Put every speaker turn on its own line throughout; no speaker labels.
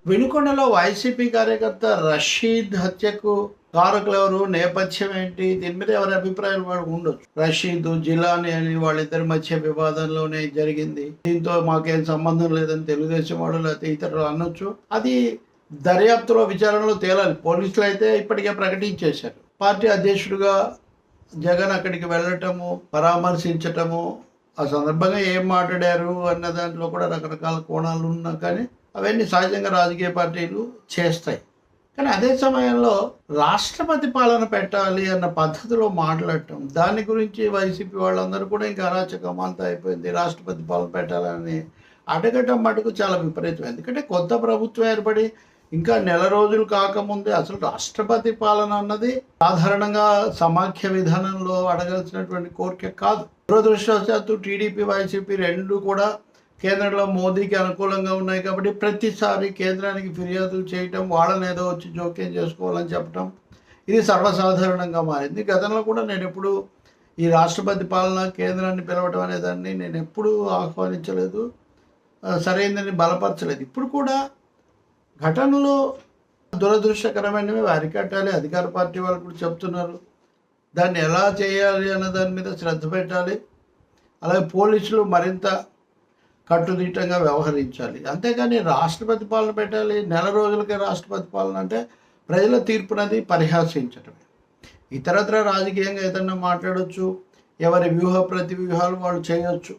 వినుకొండలో YCP కార్యకర్త రషీద్ హత్యకు కారకులెవరు, నేపథ్యం ఏంటి? దీని మీద ఎవరి అభిప్రాయాలు వాడు ఉండొచ్చు. రషీద్, జిలానీ అని వాళ్ళిద్దరి మధ్య వివాదంలోనే జరిగింది, దీంతో మాకేం సంబంధం లేదని తెలుగుదేశం వాడు లేకపోతే ఇతరులు అనొచ్చు. అది దర్యాప్తులో విచారణలో తేలాలి. పోలీసులు అయితే ఇప్పటికే ప్రకటించేశారు. పార్టీ అధ్యక్షుడిగా జగన్ అక్కడికి వెళ్ళటము, పరామర్శించటము, ఆ సందర్భంగా ఏం మాట్లాడారు అన్న దాంట్లో కూడా రకరకాల కోణాలు ఉన్నా కానీ అవన్నీ సహజంగా రాజకీయ పార్టీలు చేస్తాయి. కానీ అదే సమయంలో రాష్ట్రపతి పాలన పెట్టాలి అన్న పద్ధతిలో మాట్లాడటం, దాని గురించి వైసీపీ వాళ్ళందరూ కూడా ఇంకా అరాచకం అంతా అయిపోయింది, రాష్ట్రపతి పాలన పెట్టాలని అడగటం మటుకు చాలా విపరీతం. ఎందుకంటే కొత్త ప్రభుత్వం ఏర్పడి ఇంకా నెల రోజులు కాకముందే అసలు రాష్ట్రపతి పాలన అన్నది సాధారణంగా సమాఖ్య విధానంలో అడగాల్సినటువంటి కోరిక కాదు. దురదృష్టవశాత్తు టీడీపీ, వైసీపీ రెండు కూడా కేంద్రంలో మోదీకి అనుకూలంగా ఉన్నాయి కాబట్టి ప్రతిసారి కేంద్రానికి ఫిర్యాదులు చేయటం, వాళ్ళని ఏదో వచ్చి జోక్యం చేసుకోవాలని చెప్పటం, ఇది సర్వసాధారణంగా మారింది. గతంలో కూడా నేను ఎప్పుడు ఈ రాష్ట్రపతి పాలన కేంద్రాన్ని పిలవటం అనేదాన్ని నేను ఎప్పుడూ ఆహ్వానించలేదు, సరైనదని బలపరచలేదు. ఇప్పుడు కూడా ఘటనలో దురదృష్టకరమైనవి అరికట్టాలి. అధికార పార్టీ వాళ్ళు కూడా చెప్తున్నారు, దాన్ని ఎలా చేయాలి అన్న దాని మీద శ్రద్ధ పెట్టాలి. అలాగే పోలీసులు మరింత కట్టుదిట్టంగా వ్యవహరించాలి. అంతేగాని రాష్ట్రపతి పాలన పెట్టాలి, నెల రోజులకే రాష్ట్రపతి పాలన అంటే ప్రజల తీర్పునది పరిహాసించటమే. ఇతరత్ర రాజకీయంగా ఏదన్నా మాట్లాడవచ్చు, ఎవరి వ్యూహ ప్రతి వ్యూహాలు వాళ్ళు చేయొచ్చు.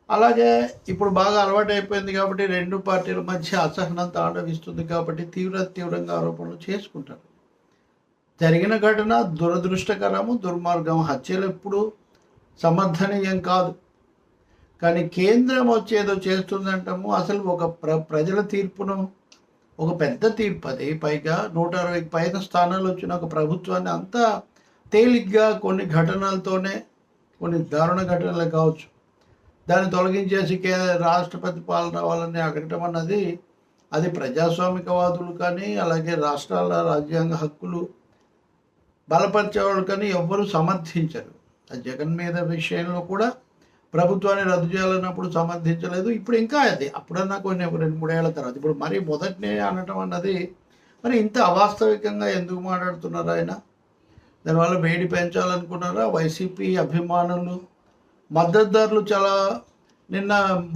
అలాగే ఇప్పుడు బాగా అలవాటు అయిపోయింది కాబట్టి రెండు పార్టీల మధ్య అసహనం తాండవిస్తుంది కాబట్టి తీవ్రంగా ఆరోపణలు చేసుకుంటారు. జరిగిన ఘటన దురదృష్టకరము, దుర్మార్గం. హత్యలు ఎప్పుడు సమర్థనీయం కాదు. కానీ కేంద్రం వచ్చేదో చేస్తుందంటాము. అసలు ఒక ప్రజల తీర్పును, ఒక పెద్ద తీర్పు అది, పైగా 160కి పైన స్థానాలు వచ్చిన ఒక ప్రభుత్వాన్ని అంతా తేలిగ్గా కొన్ని ఘటనలతోనే, కొన్ని దారుణ ఘటనలు కావచ్చు, దాన్ని తొలగించేసి రాష్ట్రపతి పాలన వాళ్ళని అడగటం అన్నది అది ప్రజాస్వామికవాదులు కానీ అలాగే రాష్ట్రాల రాజ్యాంగ హక్కులు బలపరిచేవాళ్ళు కానీ ఎవ్వరూ సమర్థించరు. జగన్ మీద విషయంలో కూడా ప్రభుత్వాన్ని రద్దు చేయాలన్నప్పుడు సమర్థించలేదు. ఇప్పుడు ఇంకా అది అప్పుడన్నా కొన్ని 2-3 ఏళ్ల తర్వాత, ఇప్పుడు మరి మొదటినే అనటం అన్నది మరి ఇంత అవాస్తవికంగా ఎందుకు మాట్లాడుతున్నారు ఆయన? దానివల్ల వేడి పెంచాలనుకున్నారా? వైసీపీ అభిమానులు, మద్దతుదారులు చాలా నిన్న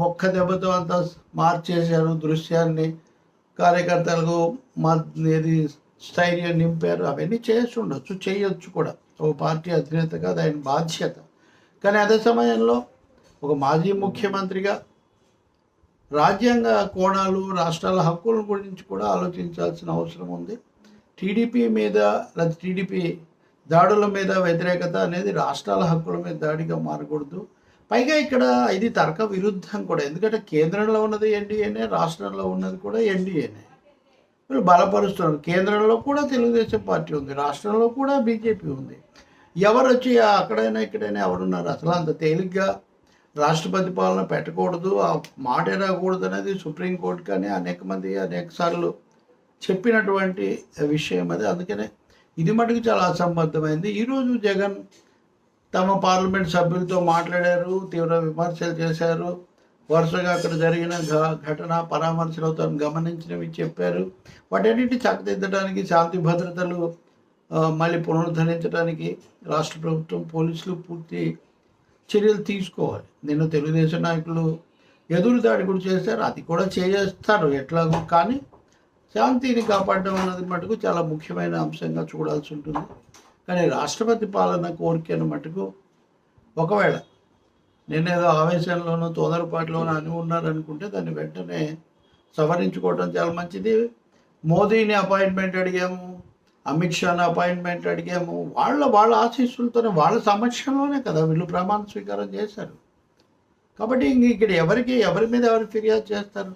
ఒక్క దెబ్బతో అంతా మార్చేశారు దృశ్యాన్ని, కార్యకర్తలకు ఏది స్థైర్యం నింపారు. అవన్నీ చేసి ఉండొచ్చు, చేయొచ్చు కూడా. ఒక పార్టీ అధినేతగా అది ఆయన బాధ్యత. కానీ అదే సమయంలో ఒక మాజీ ముఖ్యమంత్రిగా రాజ్యాంగ కోణాలు, రాష్ట్రాల హక్కుల గురించి కూడా ఆలోచించాల్సిన అవసరం ఉంది. టీడీపీ మీద లేదా టీడీపీ దాడుల మీద వ్యతిరేకత అనేది రాష్ట్రాల హక్కుల మీద దాడిగా మారకూడదు. పైగా ఇక్కడ ఇది తర్క విరుద్ధం కూడా. ఎందుకంటే కేంద్రంలో ఉన్నది ఎన్డీఏనే, రాష్ట్రంలో ఉన్నది కూడా ఎన్డీఏనే. వీళ్ళు బలపరుస్తున్నారు. కేంద్రంలో కూడా తెలుగుదేశం పార్టీ ఉంది, రాష్ట్రంలో కూడా బీజేపీ ఉంది. ఎవరు వచ్చి అక్కడైనా ఇక్కడైనా ఎవరున్నారు? అసలు అంత తేలిగ్గా రాష్ట్రపతి పాలన పెట్టకూడదు, ఆ మాట రాకూడదు అనేది సుప్రీంకోర్టు కానీ అనేక సార్లు చెప్పినటువంటి విషయం అది. అందుకనే ఇది మటుకు చాలా అసంబద్ధమైంది. ఈరోజు జగన్ తమ పార్లమెంట్ సభ్యులతో మాట్లాడారు, తీవ్ర విమర్శలు చేశారు, వరుసగా అక్కడ జరిగిన ఘటన పరామర్శలో తను గమనించినవి చెప్పారు. వాటన్నిటి చక్కదిద్దడానికి, శాంతి భద్రతలు మళ్ళీ పునరుద్ధరించడానికి రాష్ట్ర ప్రభుత్వం, పోలీసులు పూర్తి చర్యలు తీసుకోవాలి. నిన్న తెలుగుదేశం నాయకులు ఎదురుదాడి కూడా చేశారు, అది కూడా చేస్తారు ఎట్లాగో. కానీ శాంతిని కాపాడడం అన్నది మటుకు చాలా ముఖ్యమైన అంశంగా చూడాల్సి ఉంటుంది. కానీ రాష్ట్రపతి పాలన కోరికను మటుకు ఒకవేళ నేనేదో ఆవేశంలోనూ తొందరపాటులోనూ అని ఉన్నారనుకుంటే దాన్ని వెంటనే సవరించుకోవడం చాలా మంచిది. మోదీని అపాయింట్మెంట్ అడిగాము, అమిత్ షాని అపాయింట్మెంట్ అడిగాము, వాళ్ళ ఆశీస్సులతోనే, వాళ్ళ సమక్షంలోనే కదా వీళ్ళు ప్రమాణ స్వీకారం చేశారు. కాబట్టి ఇక్కడ ఎవరి మీద ఎవరు ఫిర్యాదు చేస్తారు?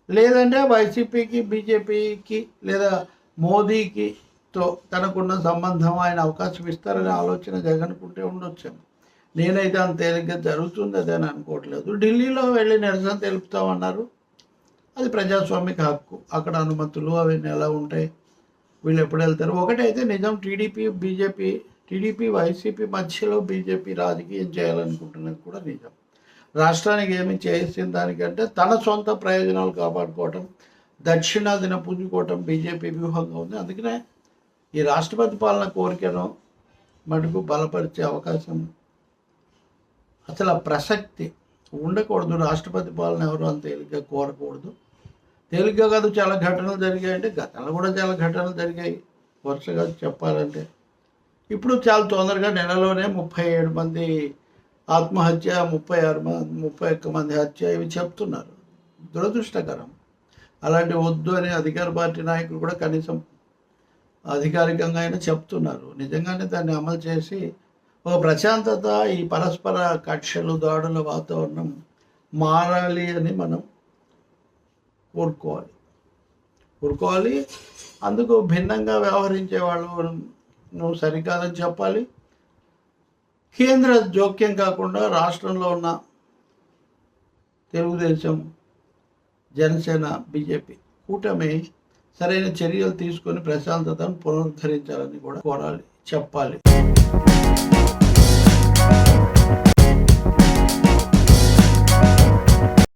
లేదంటే వైసీపీకి, బీజేపీకి లేదా మోదీకితో తనకున్న సంబంధం ఆయన అవకాశం ఇస్తారనే ఆలోచన జగన్కుంటే ఉండొచ్చాము. నేనైతే అంత తేలిగ్గా జరుగుతుంది అదే అని అనుకోవట్లేదు. ఢిల్లీలో వెళ్ళి నిరసన తెలుపుతామన్నారు, అది ప్రజాస్వామిక హక్కు. అక్కడ అనుమతులు అవన్నీ ఎలా ఉంటాయి, వీళ్ళు ఎప్పుడు వెళ్తారు? ఒకటైతే నిజం, టీడీపీ వైసీపీ మధ్యలో బీజేపీ రాజకీయం చేయాలనుకుంటున్నది కూడా నిజం. రాష్ట్రానికి ఏమి చేసిన దానికంటే తన సొంత ప్రయోజనాలు కాపాడుకోవటం, దక్షిణాదిన పుంజుకోవటం బీజేపీ వ్యూహంగా ఉంది. అందుకనే ఈ రాష్ట్రపతి పాలన కోరికను మటుకు బలపరిచే అవకాశం అసలు ఆ ప్రసక్తి ఉండకూడదు. రాష్ట్రపతి పాలన ఎవరు అంత తేలిగ్గా కోరకూడదు. తేలిగ్గా కాదు, చాలా ఘటనలు జరిగాయంటే గతంలో కూడా చాలా ఘటనలు జరిగాయి వరుసగా చెప్పాలంటే. ఇప్పుడు చాలా తొందరగా నెలలోనే 37 మంది ఆత్మహత్య, 31 మంది హత్య ఇవి చెప్తున్నారు. దురదృష్టకరం. అలాంటి వద్దు అని అధికార పార్టీ నాయకులు కూడా కనీసం అధికారికంగా అయినా చెప్తున్నారు. నిజంగానే దాన్ని అమలు చేసి ఒక ప్రశాంతత, ఈ పరస్పర కక్షలు దాడుల వాతావరణం మారాలి అని మనం కోరుకోవాలి. అందుకు భిన్నంగా వ్యవహరించే వాళ్ళు నువ్వు సరికాదని చెప్పాలి. కేంద్ర జోక్యం కాకుండా రాష్ట్రంలో ఉన్న తెలుగుదేశం, జనసేన, బీజేపీ కూటమి సరైన చర్యలు తీసుకొని ప్రశాంతతను పునరుద్ధరించాలని కూడా కోరాలి, చెప్పాలి.